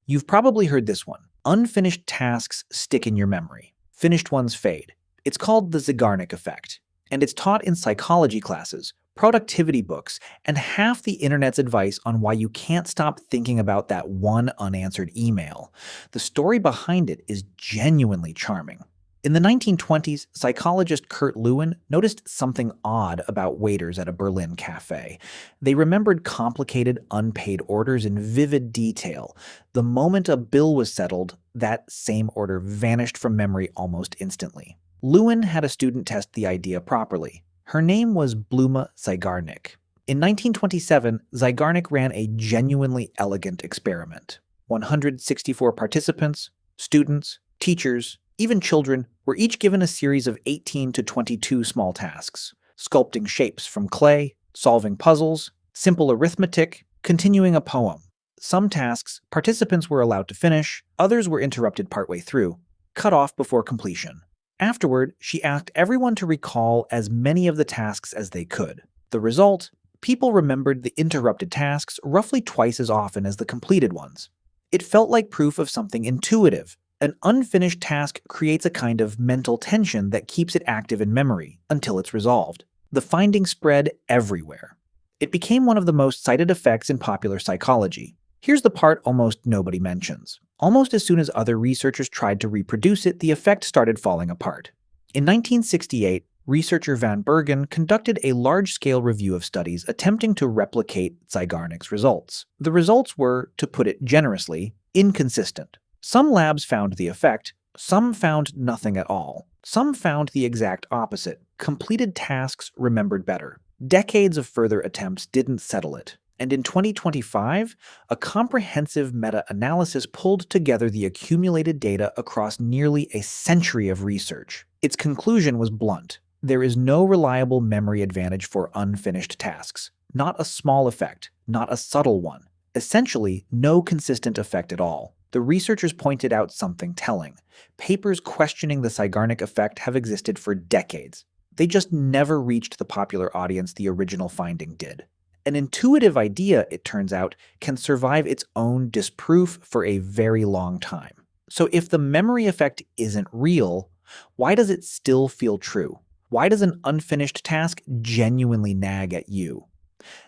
You've probably heard this one. Unfinished tasks stick in your memory. Finished ones fade. It's called the Zeigarnik Effect, and it's taught in psychology classes, productivity books, and half the internet's advice on why you can't stop thinking about that one unanswered email. The story behind it is genuinely charming. In the 1920s, psychologist Kurt Lewin noticed something odd about waiters at a Berlin cafe. They remembered complicated, unpaid orders in vivid detail. The moment a bill was settled, that same order vanished from memory almost instantly. Lewin had a student test the idea properly. Her name was Bluma Zeigarnik. In 1927, Zeigarnik ran a genuinely elegant experiment. 164 participants, students, teachers, even children, were each given a series of 18 to 22 small tasks: sculpting shapes from clay, solving puzzles, simple arithmetic, continuing a poem. Some tasks participants were allowed to finish, others were interrupted partway through, cut off before completion. Afterward, she asked everyone to recall as many of the tasks as they could. The result? People remembered the interrupted tasks roughly twice as often as the completed ones. It felt like proof of something intuitive. An unfinished task creates a kind of mental tension that keeps it active in memory until it's resolved. The findings spread everywhere. It became one of the most cited effects in popular psychology. Here's the part almost nobody mentions. Almost as soon as other researchers tried to reproduce it, the effect started falling apart. In 1968, researcher Van Bergen conducted a large-scale review of studies attempting to replicate Zeigarnik's results. The results were, to put it generously, inconsistent. Some labs found the effect, some found nothing at all. Some found the exact opposite. Completed tasks remembered better. Decades of further attempts didn't settle it. And in 2025, a comprehensive meta-analysis pulled together the accumulated data across nearly a century of research. Its conclusion was blunt. There is no reliable memory advantage for unfinished tasks. Not a small effect, not a subtle one. Essentially, no consistent effect at all. The researchers pointed out something telling. Papers questioning the Zeigarnik effect have existed for decades. They just never reached the popular audience the original finding did. An intuitive idea, it turns out, can survive its own disproof for a very long time. So if the memory effect isn't real, why does it still feel true? Why does an unfinished task genuinely nag at you?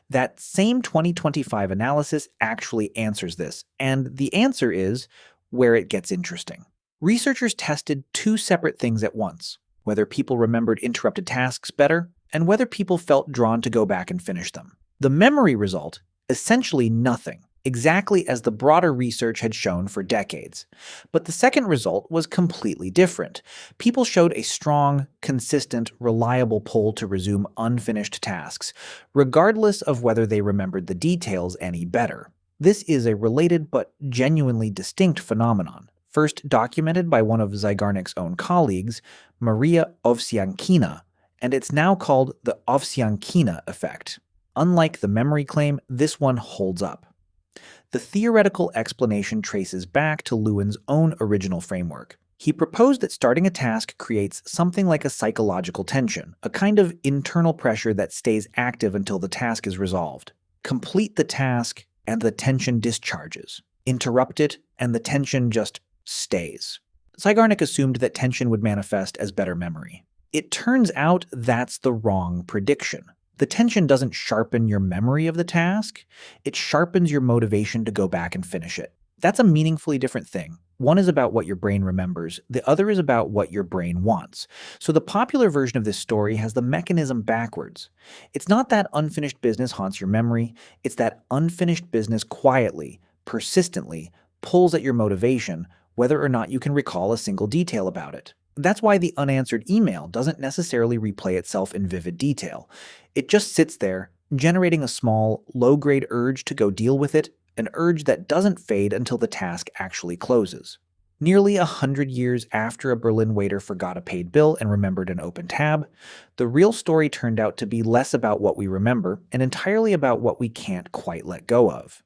That same 2025 analysis actually answers this, and the answer is where it gets interesting. Researchers tested two separate things at once: whether people remembered interrupted tasks better, and whether people felt drawn to go back and finish them. The memory result? Essentially nothing, exactly as the broader research had shown for decades. But the second result was completely different. People showed a strong, consistent, reliable pull to resume unfinished tasks, regardless of whether they remembered the details any better. This is a related but genuinely distinct phenomenon, first documented by one of Zeigarnik's own colleagues, Maria Ovsiankina, and it's now called the Ovsiankina effect. Unlike the memory claim, this one holds up. The theoretical explanation traces back to Lewin's own original framework. He proposed that starting a task creates something like a psychological tension, a kind of internal pressure that stays active until the task is resolved. Complete the task, and the tension discharges. Interrupt it, and the tension just stays. Zeigarnik assumed that tension would manifest as better memory. It turns out that's the wrong prediction. The tension doesn't sharpen your memory of the task, it sharpens your motivation to go back and finish it. That's a meaningfully different thing. One is about what your brain remembers, the other is about what your brain wants. So the popular version of this story has the mechanism backwards. It's not that unfinished business haunts your memory, it's that unfinished business quietly, persistently, pulls at your motivation, whether or not you can recall a single detail about it. That's why the unanswered email doesn't necessarily replay itself in vivid detail. It just sits there, generating a small, low-grade urge to go deal with it, an urge that doesn't fade until the task actually closes. Nearly 100 years after a Berlin waiter forgot a paid bill and remembered an open tab, the real story turned out to be less about what we remember and entirely about what we can't quite let go of.